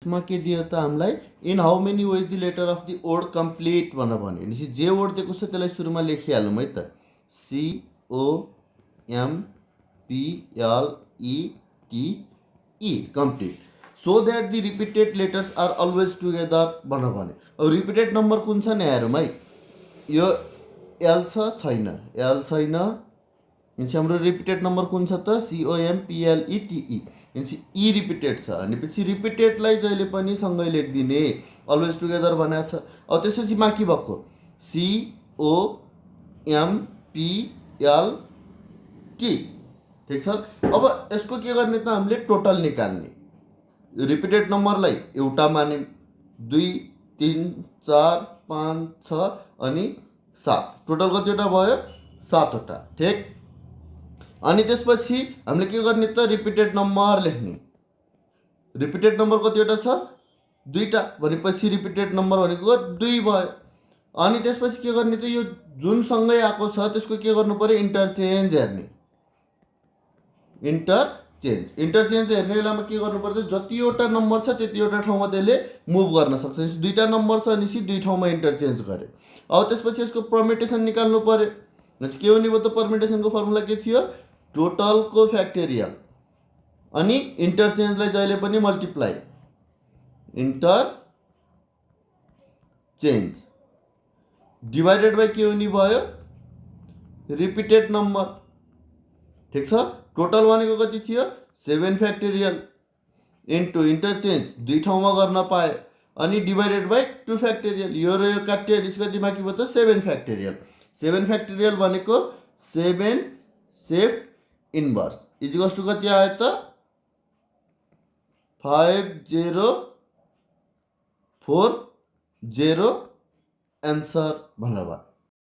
यसमा के दियो त हामीलाई in how many ways the letter of the word complete भनेर भन्यो भनेपछि जे वर्ड दिएको छ त्यसलाई सुरुमा लेखिहालौँ है त COMPLETE complete so that the repeated letters are always together भनेर भन्यो। अब रिपिटेड नम्बर कुन छ नि हेरौँ है, यो एल छैन भनेपछि हाम्रो रिपिटेड नम्बर कुन छ त COMPLETE भनेपछि ई रिपिटेड छ भनेपछि रिपिटेडलाई जहिले पनि सँगै लेखिदिने, अलवेज टुगेदर भनेको छ। अब त्यसपछि बाँकी भएको COMPLT ठिक छ। अब यसको के गर्ने त हामीले टोटल निकाल्ने, रिपिटेड नम्बरलाई एउटा मान्यौँ 2 3 4 5 6 अनि 7 टोटल कतिवटा भयो 7 वटा ठिक। अनि त्यसपछि हामीले के गर्ने त रिपिटेड नम्बर लेख्ने, रिपिटेड नम्बर कतिवटा छ 2टा भनेपछि रिपिटेड नम्बर भनेको 2 भयो। अनि त्यसपछि के गर्ने त यो जुन सँगै आएको छ त्यसको के गर्नु पर्यो इन्टरचेन्ज हेर्ने, इन्टरचेन्ज हेर्ने बेलामा के गर्नु पर्छ जतिवटा नम्बर छ त्यतिवटा ठाउँमा त्यसले मुभ गर्न सक्छ। 2टा नम्बर छ भनेपछि 2 ठाउँमा इन्टरचेन्ज गर्यो। अब त्यसपछि यसको परम्युटेसन निकाल्नु पर्यो भनेपछि के हुने भयो त परम्युटेसनको फर्मुला के थियो टोटलको फ्याक्टोरियल अनि इन्टरचेन्जलाई जहिले पनि मल्टिप्लाई इन्टरचेन्ज डिभाइडेड बाई के हुने भयो रिपिटेड नम्बर ठिक छ। टोटल भनेको कति थियो 7 फ्याक्टोरियल इन्टु इन्टरचेन्ज 2 ठाउँमा गर्न पाए अनि डिभाइडेड बाई 2 फ्याक्टोरियल यो र यो काट्यो कति बाँकी भयो त 7 फ्याक्टोरियल। 7 फ्याक्टोरियल भनेको 7 सेफ्ट इन्भर्स इजिकल्स टु कति आयो त 5040 एन्सर भनेर भयो।